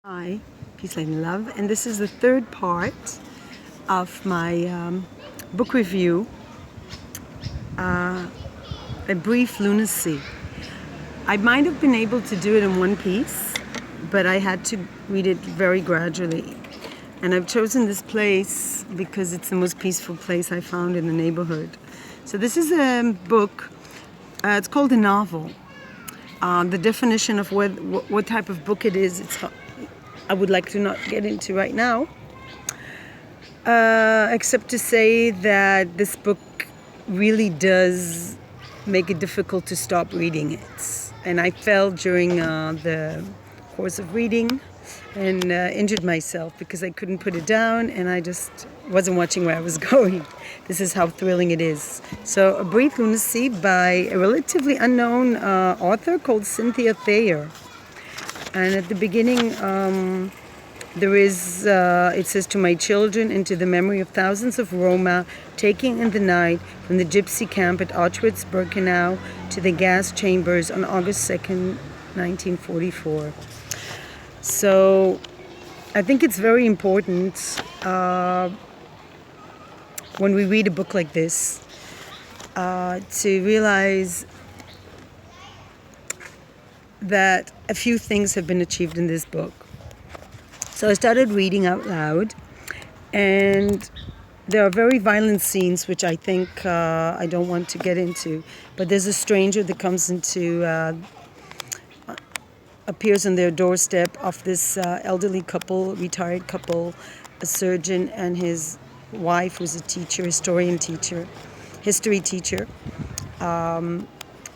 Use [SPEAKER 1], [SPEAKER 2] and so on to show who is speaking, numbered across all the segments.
[SPEAKER 1] Hi, peace, light, and love, and this is the third part of my book review, A Brief Lunacy. I might have been able to do it in one piece, but I had to read it very gradually. And I've chosen this place because it's the most peaceful place I found in the neighborhood. So this is a book, it's called a novel. The definition of what type of book it is, I would like to not get into right now, except to say that this book really does make it difficult to stop reading it. And I fell during the course of reading and injured myself because I couldn't put it down and I just wasn't watching where I was going. This is how thrilling it is. So, A Brief Lunacy by a relatively unknown author called Cynthia Thayer. And at the beginning, it says, "To my children, into the memory of thousands of Roma taken in the night from the gypsy camp at Auschwitz-Birkenau to the gas chambers on August 2nd, 1944. So I think it's very important when we read a book like this to realize that a few things have been achieved in this book. So I started reading out loud, and there are very violent scenes, which I think I don't want to get into. But there's a stranger that comes appears on their doorstep of this elderly couple, retired couple, a surgeon and his wife, who's a teacher, history teacher.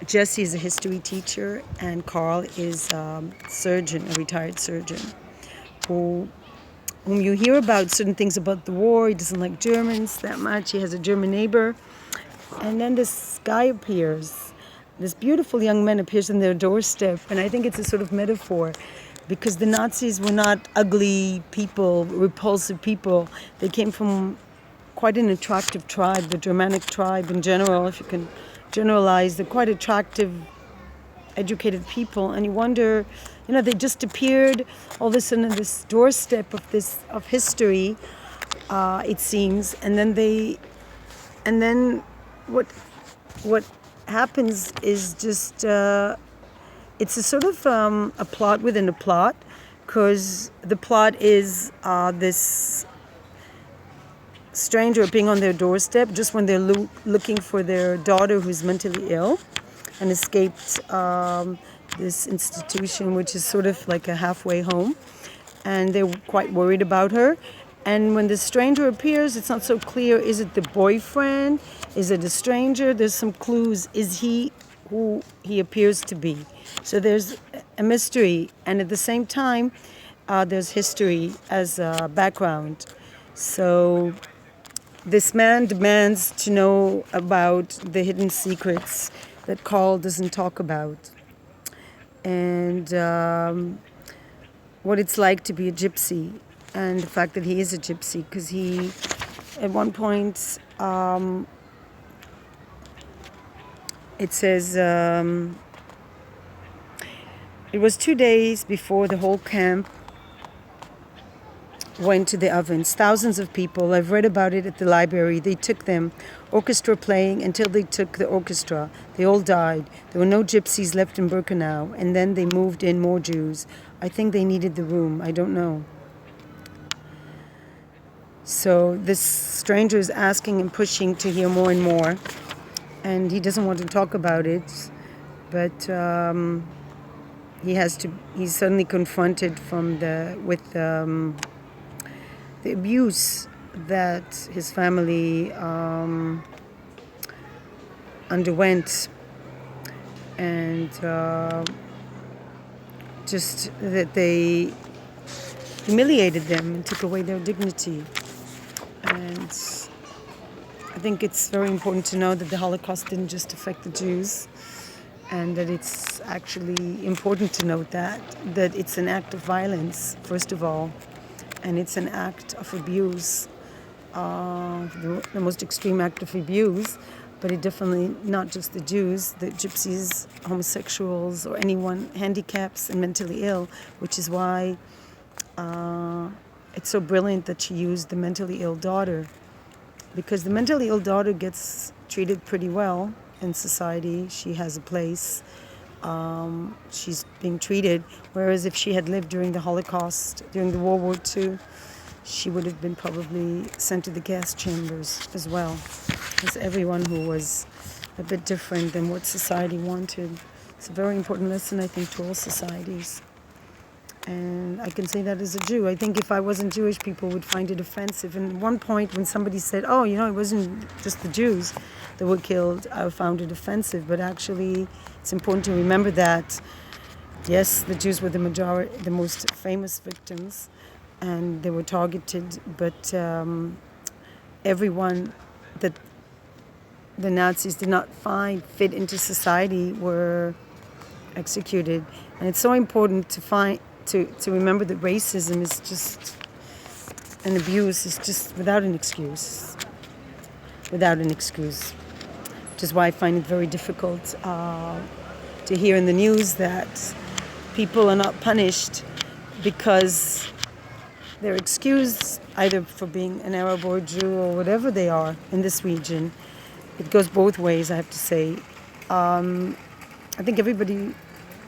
[SPEAKER 1] Jesse is a history teacher, and Carl is a retired surgeon, whom you hear about certain things about the war. He doesn't like Germans that much. He has a German neighbor. And then this guy appears. This beautiful young man appears on their doorstep. And I think it's a sort of metaphor, because the Nazis were not ugly people, repulsive people. They came from quite an attractive tribe, the Germanic tribe in general, if you can generalize. They're quite attractive, educated people, and you wonder, they just appeared all of a sudden on this doorstep of history, it seems, and then what happens is just it's a sort of a plot within a plot, because the plot is this stranger being on their doorstep just when they're looking for their daughter who's mentally ill and escaped this institution, which is sort of like a halfway home, and they're quite worried about her. And when the stranger appears, it's not so clear. Is it the boyfriend? Is it a stranger? There's some clues. Is he who he appears to be? So there's a mystery, and at the same time, there's history as a background. So this man demands to know about the hidden secrets that Carl doesn't talk about, and what it's like to be a gypsy, and the fact that he is a gypsy, because he, at one point, it says, it was 2 days before the whole camp went to the ovens. Thousands of people, I've read about it at the library, they took them, orchestra playing until they took the orchestra. They all died. There were no gypsies left in Birkenau, and then they moved in more Jews. I think they needed the room, I don't know. So this stranger is asking and pushing to hear more and more, and he doesn't want to talk about it, but he's suddenly confronted with the abuse that his family underwent, and just that they humiliated them and took away their dignity. And I think it's very important to know that the Holocaust didn't just affect the Jews, and that it's actually important to note that it's an act of violence, first of all, and it's an act of abuse, the most extreme act of abuse, but it definitely not just the Jews, the gypsies, homosexuals, or anyone handicaps and mentally ill, which is why it's so brilliant that she used the mentally ill daughter, because the mentally ill daughter gets treated pretty well in society. She has a place. She's being treated. Whereas if she had lived during the Holocaust, during the World War II, she would have been probably sent to the gas chambers as well as everyone who was a bit different than what society wanted. It's a very important lesson, I think, to all societies. And I can say that as a Jew. I think if I wasn't Jewish, people would find it offensive. And at one point, when somebody said, oh, you know, it wasn't just the Jews that were killed, I found it offensive. But actually, it's important to remember that, yes, the Jews were the most famous victims, and they were targeted, but everyone that the Nazis did not find fit into society were executed. And it's so important to remember that racism is just an abuse, is just without an excuse. Which is why I find it very difficult to hear in the news that people are not punished because they're excused either for being an Arab or a Jew or whatever they are in this region. It goes both ways, I have to say. I think everybody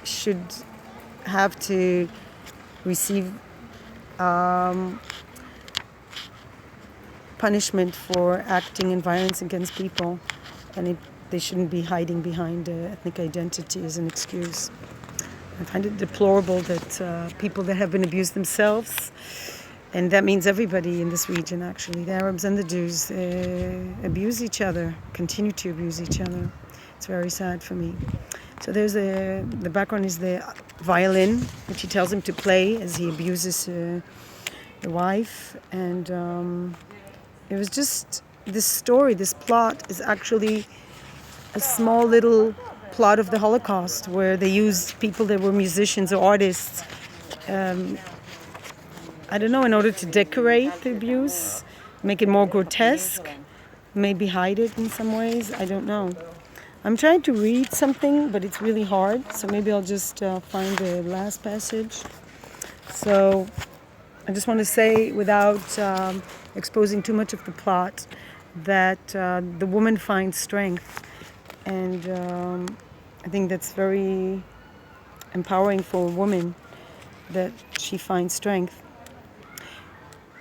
[SPEAKER 1] should have to receive punishment for acting in violence against people, and they shouldn't be hiding behind ethnic identity as an excuse. I find it deplorable that people that have been abused themselves, and that means everybody in this region actually, the Arabs and the Jews, abuse each other, continue to abuse each other. It's very sad for me. So there's the background is the violin, which he tells him to play as he abuses the wife. And it was just, this story, this plot is actually a small little plot of the Holocaust where they used people that were musicians or artists, I don't know, in order to decorate the abuse, make it more grotesque, maybe hide it in some ways, I don't know. I'm trying to read something, but it's really hard, so maybe I'll just find the last passage. So I just want to say, without exposing too much of the plot, that the woman finds strength, and I think that's very empowering for a woman, that she finds strength.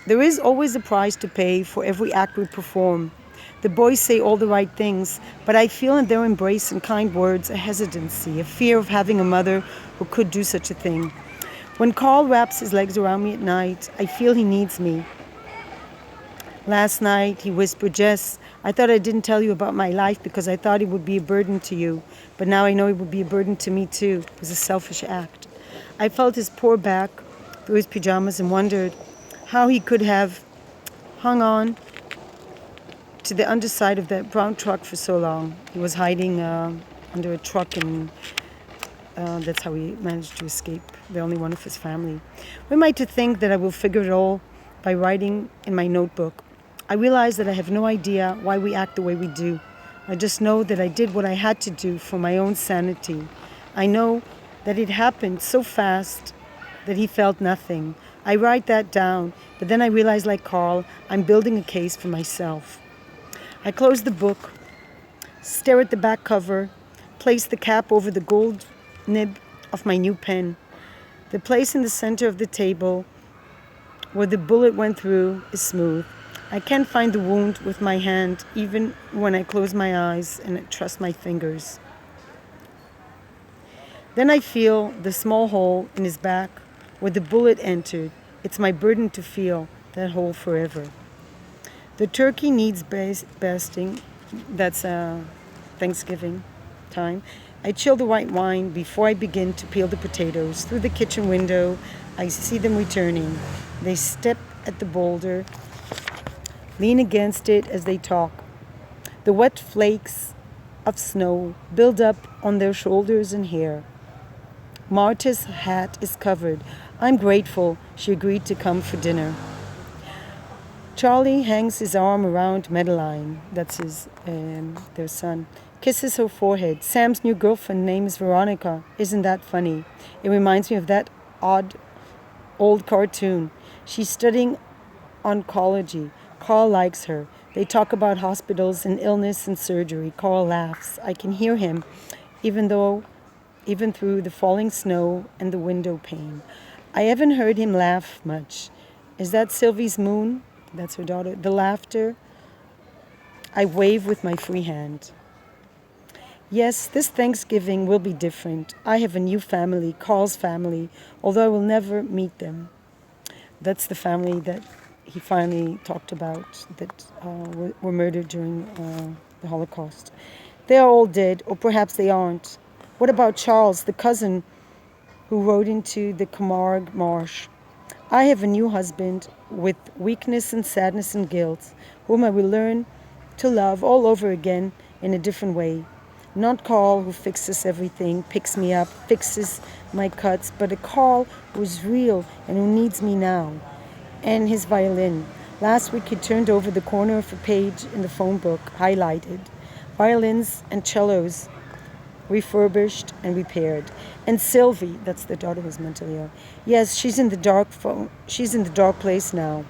[SPEAKER 1] There is always a price to pay for every act we perform. The boys say all the right things, but I feel in their embrace and kind words a hesitancy, a fear of having a mother who could do such a thing. When Carl wraps his legs around me at night, I feel he needs me. Last night, he whispered, Jess, I thought I didn't tell you about my life because I thought it would be a burden to you, but now I know it would be a burden to me too. It was a selfish act. I felt his poor back through his pajamas and wondered how he could have hung on to the underside of that brown truck for so long. He was hiding under a truck, and that's how he managed to escape, the only one of his family. Who am I to think that I will figure it all by writing in my notebook? I realize that I have no idea why we act the way we do. I just know that I did what I had to do for my own sanity. I know that it happened so fast that he felt nothing. I write that down, but then I realize, like Carl, I'm building a case for myself. I close the book, stare at the back cover, place the cap over the gold nib of my new pen. The place in the center of the table where the bullet went through is smooth. I can't find the wound with my hand, even when I close my eyes and trust my fingers. Then I feel the small hole in his back where the bullet entered. It's my burden to feel that hole forever. The turkey needs basting. That's Thanksgiving time. I chill the white wine before I begin to peel the potatoes. Through the kitchen window, I see them returning. They step at the boulder, lean against it as they talk. The wet flakes of snow build up on their shoulders and hair. Marta's hat is covered. I'm grateful she agreed to come for dinner. Charlie hangs his arm around Madeline, that's their son, kisses her forehead. Sam's new girlfriend name is Veronica. Isn't that funny? It reminds me of that odd old cartoon. She's studying oncology. Carl likes her. They talk about hospitals and illness and surgery. Carl laughs. I can hear him, even through the falling snow and the window pane. I haven't heard him laugh much. Is that Sylvie's moon? That's her daughter. The laughter. I wave with my free hand. Yes, this Thanksgiving will be different. I have a new family, Carl's family, although I will never meet them. That's the family that he finally talked about that were murdered during the Holocaust. They are all dead, or perhaps they aren't. What about Charles, the cousin who rode into the Camargue Marsh? I have a new husband with weakness and sadness and guilt, whom I will learn to love all over again in a different way. Not Carl who fixes everything, picks me up, fixes my cuts, but a Carl who's real and who needs me now. And his violin. Last week he turned over the corner of a page in the phone book, highlighted. Violins and cellos, refurbished and repaired. And Sylvie, that's the daughter who's mentally ill. Yes, she's in the dark place now.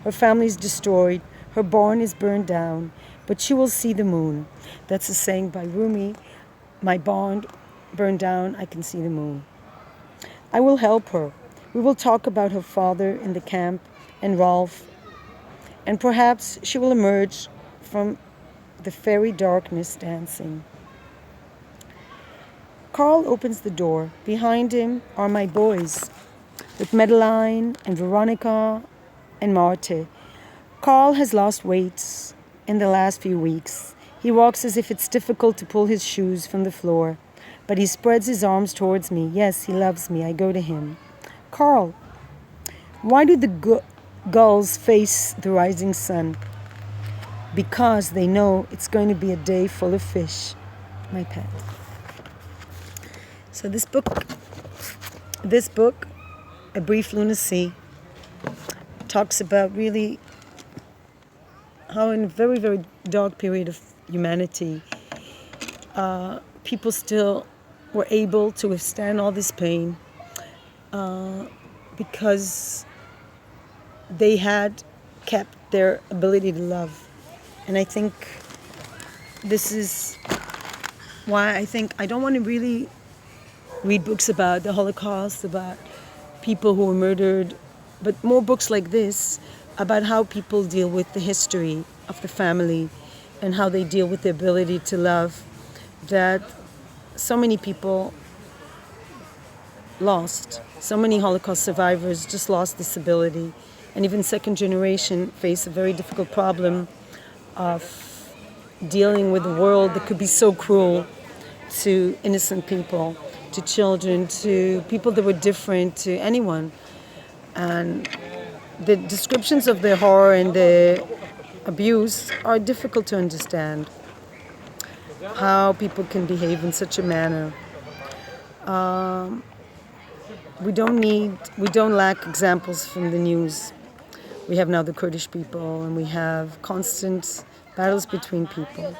[SPEAKER 1] Her family's destroyed. Her barn is burned down. But she will see the moon. That's a saying by Rumi. My barn burned down, I can see the moon. I will help her. We will talk about her father in the camp and Rolf. And perhaps she will emerge from the fairy darkness dancing. Carl opens the door. Behind him are my boys, with Madeline and Veronica and Marte. Carl has lost weight in the last few weeks. He walks as if it's difficult to pull his shoes from the floor, but he spreads his arms towards me. Yes, he loves me. I go to him. Carl, why do the gulls face the rising sun? Because they know it's going to be a day full of fish. My pet. So this book, A Brief Lunacy, talks about really how in a very, very dark period of humanity, people still were able to withstand all this pain because they had kept their ability to love. And I think this is why I don't want to really read books about the Holocaust, about people who were murdered, but more books like this about how people deal with the history of the family and how they deal with the ability to love that so many people lost. So many Holocaust survivors just lost this ability. And even second generation face a very difficult problem of dealing with a world that could be so cruel to innocent people, to children, to people that were different, to anyone. And the descriptions of the horror and the abuse are difficult to understand. How people can behave in such a manner. We don't lack examples from the news. We have now the Kurdish people, and we have constant battles between people.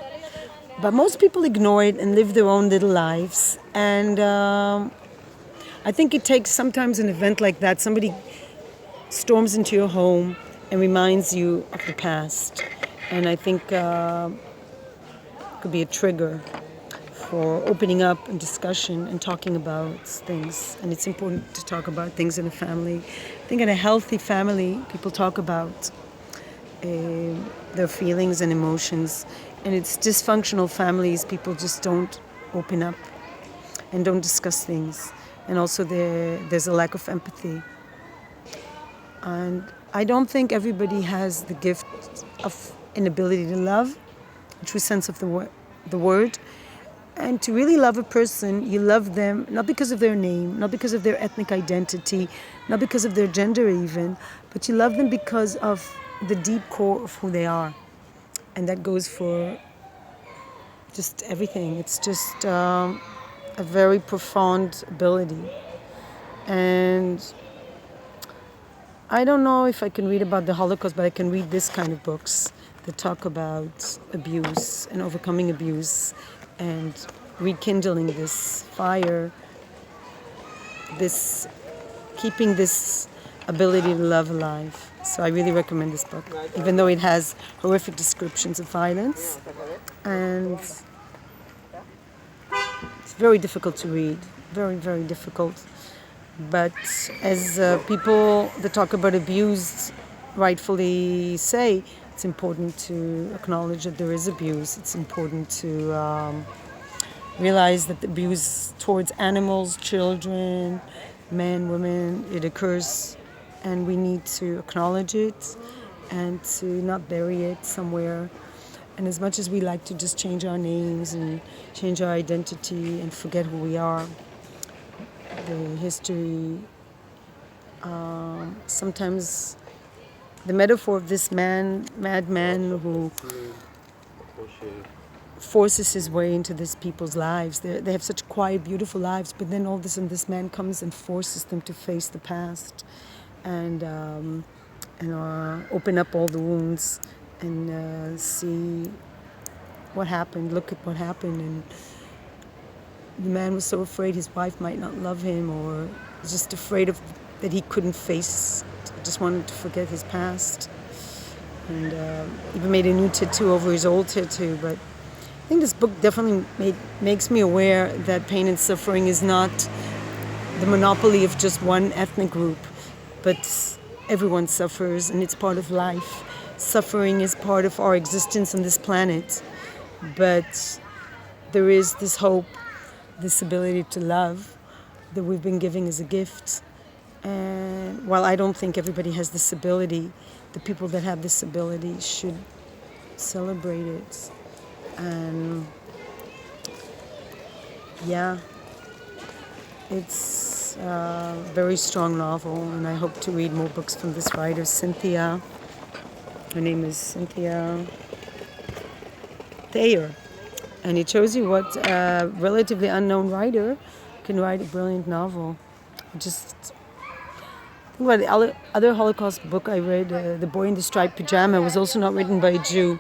[SPEAKER 1] But most people ignore it and live their own little lives. And I think it takes sometimes an event like that. Somebody storms into your home and reminds you of the past. And I think it could be a trigger for opening up and discussion and talking about things. And it's important to talk about things in a family. I think in a healthy family, people talk about their feelings and emotions. And it's dysfunctional families, people just don't open up and don't discuss things. And also there's a lack of empathy. And I don't think everybody has the gift of an ability to love, a true sense of the word. And to really love a person, you love them not because of their name, not because of their ethnic identity, not because of their gender even, but you love them because of the deep core of who they are. And that goes for just everything. It's just a very profound ability. And I don't know if I can read about the Holocaust, but I can read this kind of books that talk about abuse and overcoming abuse and rekindling this fire, this keeping this ability to love alive. So I really recommend this book, even though it has horrific descriptions of violence, and it's very difficult to read, very, very difficult. But as people that talk about abuse rightfully say, it's important to acknowledge that there is abuse. It's important to realize that the abuse towards animals, children, men, women, it occurs, and we need to acknowledge it and to not bury it somewhere. And as much as we like to just change our names and change our identity and forget who we are, the history, sometimes the metaphor of this madman who forces his way into these people's lives. They have such quiet, beautiful lives, but then all of a sudden this man comes and forces them to face the past and open up all the wounds and see what happened, look at what happened. And the man was so afraid his wife might not love him, or was just afraid of that he couldn't face, just wanted to forget his past. And even made a new tattoo over his old tattoo. But I think this book definitely makes me aware that pain and suffering is not the monopoly of just one ethnic group, but everyone suffers, and it's part of life. Suffering is part of our existence on this planet, but there is this hope, this ability to love that we've been giving as a gift. And while I don't think everybody has this ability, the people that have this ability should celebrate it. And yeah, it's a very strong novel, and I hope to read more books from this writer, Cynthia. Her name is Cynthia Thayer. And it shows you what a relatively unknown writer can write a brilliant novel. Just think about the other Holocaust book I read, The Boy in the Striped Pajama, was also not written by a Jew.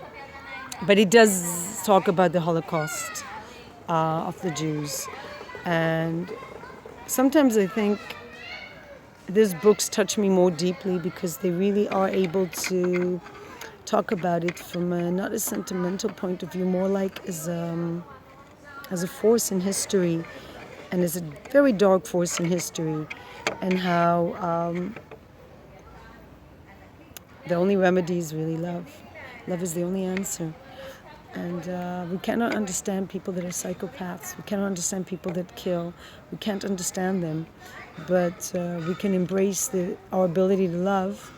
[SPEAKER 1] But it does talk about the Holocaust of the Jews. And sometimes I think these books touch me more deeply because they really are able to talk about it from not a sentimental point of view, more like as a force in history, and as a very dark force in history, and how the only remedy is really love. Love is the only answer. And we cannot understand people that are psychopaths. We cannot understand people that kill. We can't understand them. But we can embrace our ability to love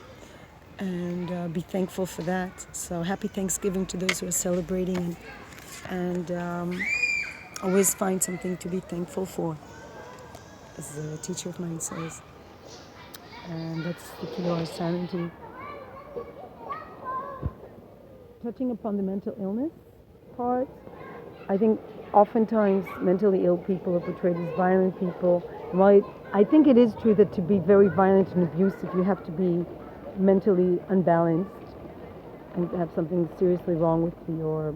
[SPEAKER 1] and be thankful for that. So happy Thanksgiving to those who are celebrating, and always find something to be thankful for, as a teacher of mine says. And that's the key to our sanity. Touching upon the mental illness part, I think oftentimes mentally ill people are portrayed as violent people. While I think it is true that to be very violent and abusive, you have to be mentally unbalanced and have something seriously wrong with your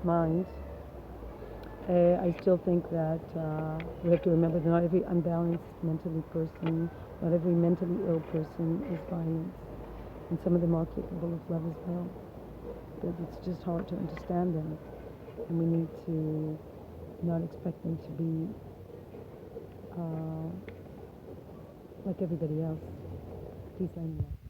[SPEAKER 1] mind. I still think that we have to remember that not every unbalanced mentally person, not every mentally ill person is violent. And some of them are capable of love as well. But it's just hard to understand them. And we need to not expect them to be like everybody else. Peace and love.